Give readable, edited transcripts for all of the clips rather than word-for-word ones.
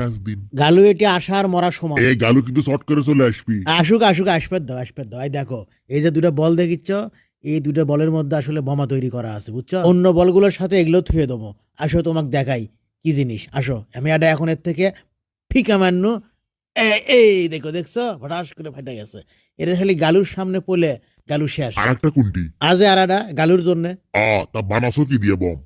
Chance দিন। গালু এটি আসার মরা সময়। এই গালু কিন্তু শর্ট করে চলে আসবি। আসুক আসুক, আসবে দাও আসবে দাও। এই দেখো, এই যে দুটো বল দেখিচ্ছ, এই দুটো বলের মধ্যে আসলে বোমা তৈরি করা আছে, বুঝছো? অন্য বলগুলোর সাথে এগুলো থুয়ে দেবো। আসো তোমাকে দেখাই কি জিনিস। আসো, আমি এটা এখন এর থেকে ফিকা মান্নু। এই দেখো, দেখছো হঠাৎ করে ফাটা গেছে। এটা খালি গালুর সামনে পড়লে গালু শেষ। আর একটা কোনটি? আজে আর একটা গালুর জন্য। তা বানাসো কি দিয়ে বম?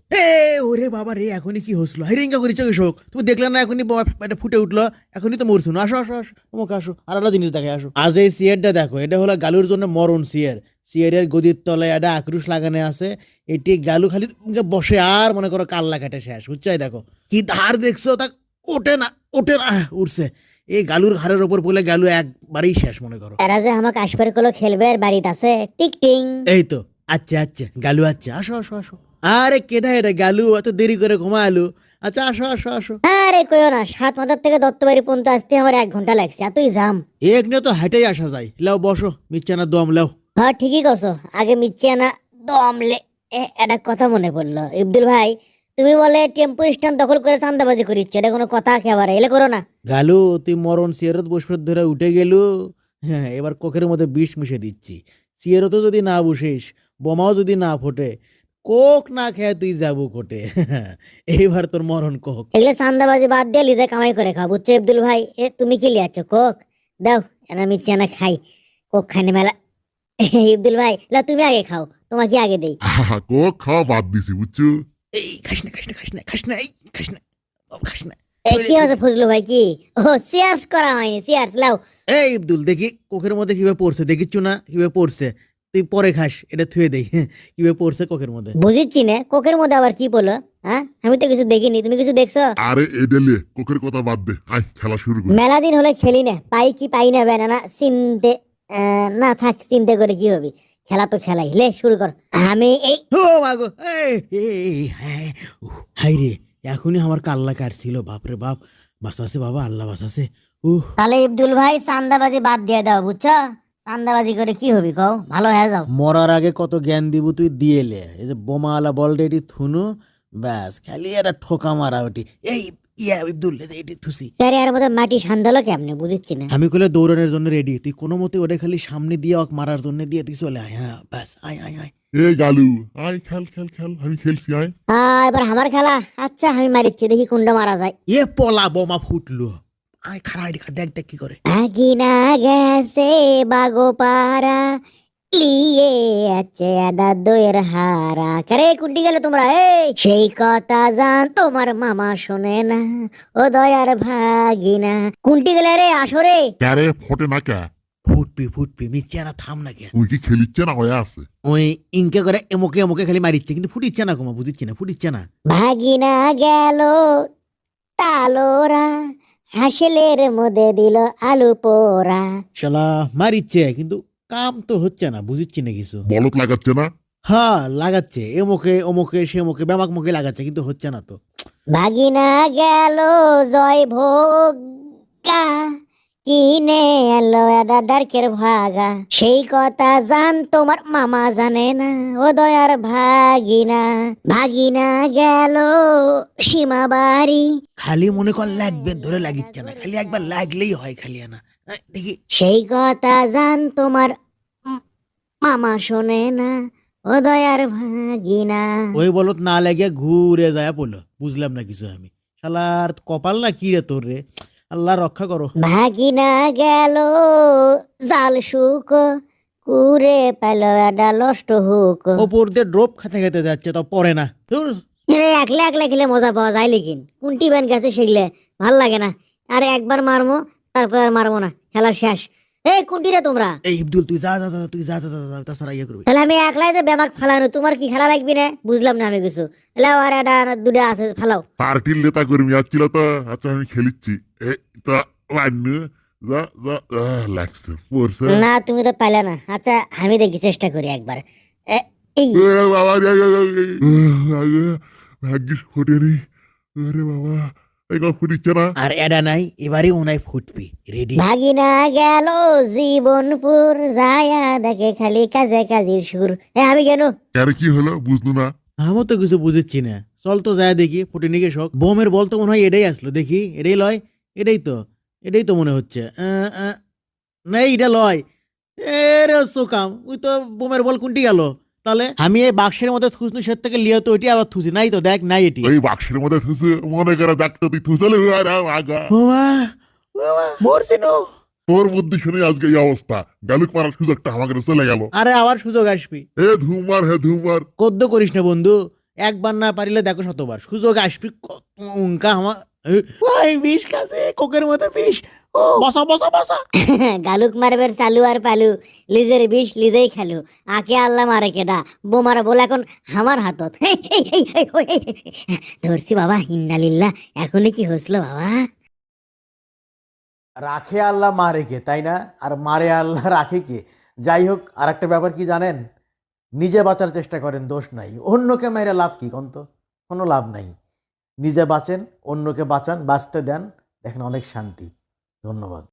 ওরে বাবা রে, এখনই কি হসলো? হিরিঙ্গা করেছো কৃষক, তুমি দেখলে না এখনই এটা ফুটে উঠলো? এখনই তো মরছো না। আসো আসো আসো, তোমাকে আসো, আর একটা জিনিস দেখে আসো। আজ এই সিয়ারটা দেখো, এটা হলো গালুর জন্য মরণ সিয়ার। সিয়ারের গদির তলায় একটা আক্রুশ লাগানো আছে। এটি গালু খালি বসে আর মনে করো কাল্লা কাটে শেষ, বুঝছো? দেখো কি ধার দেখছো, তা ওঠে না ওঠে না, উঠছে। এই গালুর ঘাড়ের ওপর পড়লে গালু একবারেই শেষ মনে করো। এরা যে আমাকে আসবার কলো খেলবে আর বাড়িতে আছে টিক টিং। এই তো আচ্ছা আচ্ছা গালু, আচ্ছা আসো আসো আসো। আরে কেডা এটা গালু, এত দেরি করে ঘুমালু? আচ্ছা আসো আসো আসো। আরে কইও না, 7 মাথার থেকে দত্তবাড়ি পর্যন্ত আসতে আমার 1 ঘন্টা লাগছে, এতই জাম। এক নিয়ে তো হাইটাই আসা যায়। লাও বসো, মিচ্ছানা দম লাও। হ্যাঁ ঠিকই কছো, আগে মিচ্ছে না দমলে। একটা কথা মনে পড়লো ইবদুল ভাই, তুমি বলে টেম্পো স্ট্যান্ড দখল করে চান্দাবাজি করিচ্ছ, এটা কোনো কথা খেবার এলে করো না। গালু তুই মরণ সিয়ারত বসফের ধরে উঠে গেলু। হ্যাঁ, এবার কোকের মধ্যে বিষ মিশে দিচ্ছি। সিয়ারতও যদি না বসিস, বোমাও যদি না ফোটে, কোক না খেয়ে তুই যাবো কোটে। এইবার তোর মরণ কোক। এগুলো চান্দাবাজি বাদ দিয়ে লিজে কামাই করে খাও, বুঝছো ইবদুল ভাই? তুমি কি লিয়াচ্ছ কোক? দাও এনা মিচ্ছে না খাই, কোক খাইনি মেলা। ইবদুল ভাই লা তুমি আগে খাও, তোমাকে আগে দেই। কোক খাওয়া বাদ দিছি, বুঝছো? এই খাস না খাস না খাস না খাস না, এই খাস না, খাস না। কি হচ্ছে ফজলু ভাই? কি ও সিয়ার্স করা হয়নি? সিয়ার্স লাও। এই আব্দুল, দেখি কোকের মধ্যে কিভাবে পড়ছে, দেখিচ্ছু না কিভাবে পড়ছে? তুই পরে খাস, এটা থুয়ে দেই। কিভাবে পড়ছে কোকের মধ্যে। বুঝিচ্ছি না কোকের মধ্যে আবার কি বলো? হ্যাঁ আমি তো কিছু দেখিনি, তুমি কিছু দেখছো? আরে এডেলে কোকের কথা বাদ দে, আয় খেলা শুরু করি। মেলা দিন হলে খেলি না, পাই কি পাই না বেনা চিনতে। না থাক, চিন্তা করে কি হবে, খেলা তো খেলাই, লে শুরু কর। আমি এই ও মাগো, হাই রে, এখনই আমার কাল্লা কাটছিল। বাপরে বাপ, বাঁচাছে বাবা, আল্লাহ বাঁচাছে। তাহলে ইবদুল ভাই চান্দাবাজি বাদ দিয়ে দাও, বুঝছো? চান্দাবাজি করে কি হবি কও, ভালো হয়ে যাও। মরার আগে কত জ্ঞান দিব তুই দিয়েলে। এই যে বোমা আলা বল রেডি থুনু, ব্যাস খালি একটা ঠোকা মারা ওটি। এই ইয়া আব্দুল, এটি থুসি। ক্যারিয়ার মধ্যে মাটি সান্দালো কেমনে বুঝিচ্ছি না। আমি কইলে দৌড়ানোর জন্য রেডি, তুই কোনো মতে ওটা খালি সামনে দিয়ে ওকে মারার জন্য দিয়ে তুই চলে আয়। হ্যাঁ ব্যাস, আয় আয় আয়। এই গালু, আয় খেল খেল খেল, আমি খেলছি, আয়। এবার আমার খেলা। আচ্ছা আমি মারিচ্ছি, দেখি কোনটা মারা যায়। এ পলা বোমা ফুটলো। আয় খারাই দেখা, দেখ দেখ কি করে। আগিনা গেছে বাগো পারা, লিয়ে আছে আডা দইয়ের হারা। কারে কুন্টি গেলে তোমরা? এই সেই কথা জান তোমার মামা শোনে না, ও দয়ার ভাগিনা। কুন্টি গেলে রে, আসরে। ক্যারে ফটে না কে? ফুটপি ফুটপি, মিচ্ছে না, থাম না কে। তুই কি খেলিচ্ছে না হয়ে আছে? ওই ইনকে করে এমকে এমকে খালি মারিচ্ছে, কিন্তু ফুটিচ্ছে না কোমা, বুঝিচ্ছি না, ফুটিচ্ছে না। ভাগিনা গেল তালোরা, হাসলের মধ্যে দিল আলু পোড়া। শালা মারিচ্ছে, কিন্তু কাম তো হচ্ছে না, বুঝিচ্ছি না কিছু। বলত লাগাচ্ছে না? হ্যাঁ লাগাচ্ছে, এমকে অমুকে সেমকে ব্যামাক মুখে লাগাচ্ছে, কিন্তু হচ্ছে না তো। ভাগিনা গেল জয় ভোগা, কিনে এলো একটা ডার্কের ভাগা। সেই কথা জান তোমার মামা জানে না, ও দয়ার ভাগিনা। ভাগিনা গেল সীমা বাড়ি, খালি মনে কর লাগবে, ধরে লাগিচ্ছে না, খালি একবার লাগলেই হয়, খালি না। দেখি সেই কথা জান তোমার মামা শোনে না, ও দয়ার ভাগিনা। ওই বলত না লাগে ঘুরে যায় পড়লো, বুঝলাম না কিছু আমি। শালার কপাল না কি রে তোর রে, আল্লাহ রক্ষা করো। ভাগিনা গেল জাল শুক, কুরে পেল একটা লষ্ট হুক। ওপর দিয়ে ড্রপ খেতে খেতে যাচ্ছে, তো পরে না। ধুর। একলা একলা খেলে মজা পাওয়া যায়, লেকিন কোনটি ব্যান গেছে সেগুলো ভাল লাগে না। আর একবার মারমো, তারপর আর মারবো না, খেলা শেষ। এই কোনটি রে তোমরা? এই আব্দুল, তুই যা যা যা, তুই যা যা যা, তাছাড়া ইয়ে করবি। তাহলে আমি একলাই যে ব্যামাক ফালানো, তোমার কি খেলা লাগবে না? বুঝলাম না আমি কিছু। লাও আর একটা দুটা আছে, ফালাও। পার্টির নেতা কর্মী আসছিল তো, আচ্ছা আমি খেলিচ্ছি। তা মান্য যা যা, লাগছে পড়ছে। না তুমি তো পাইলে না। আচ্ছা আমি দেখি, চেষ্টা করি একবার। এই বাবা, ভাগ্যিস ফোটেনি। আরে বাবা, এগুলো ফুটিচ্ছে না। আর এডা নাই, এবারে ওনাই ফুটবি, রেডি। ভাগিনা গেল জীবনপুর, যায়া দেখে খালি কাজে কাজের সুর। আমি কেন? ক্যারে কি হলো বুঝলো না? আমি তো কিছু বুঝেছি না। চল তো যায় দেখি, ফুটিনিকে শখ বোমের বল তো মনে হয় এটাই আসলো, দেখি এটাই লয়। এটাই তো মনে হচ্ছে। না এইটা লয়। এ রে সোকাম, ওই তো বোমের বল কোনটি গেল? তাহলে আমি এই বাক্সের মধ্যে থুসনু সে থেকে লিয়ে তো ওইটি আবার থুসি, নাই তো দেখ নাই এটি। ওই বাক্সের মধ্যে থুসে মনে করে ডাক্তার তুই থুসলে আগা বাবা বাবা মরছিনু। তোর বুদ্ধি শুনে আজকে এই অবস্থা। গালুক মারার সুযোগটা আমাকে চলে গেল। আরে আবার সুযোগ আসবি। হে ধুমার হে ধুমার। কদ্দ করিস না বন্ধু, একবার না পারিলে দেখো শতবার সুযোগ আসবি। উনকা আমার ভাই বিষ কাছে কোকের মধ্যে বিষ। ও বসা বসা বসা। গালুক মারবের চালু আর পালু, লিজের বিষ লিজেই খালু, আকে আল্লাহ মারে কেডা, বোমার বল এখন আমার হাতত। ধরছি বাবা, ইন্নালিল্লাহ। এখনই কি হসলো বাবা? রাখে আল্লাহ মারে কে, তাই না? আর মারে আল্লাহ রাখে কে? যাই হোক, আর একটা ব্যাপার কি জানেন, নিজে বাঁচার চেষ্টা করেন, দোষ নাই। অন্যকে মেরে লাভ কি কন্ত? কোনো লাভ নাই। নিজে বাঁচেন, অন্যকে বাঁচান, বাঁচতে দেন, দেখেন অনেক শান্তি। ধন্যবাদ।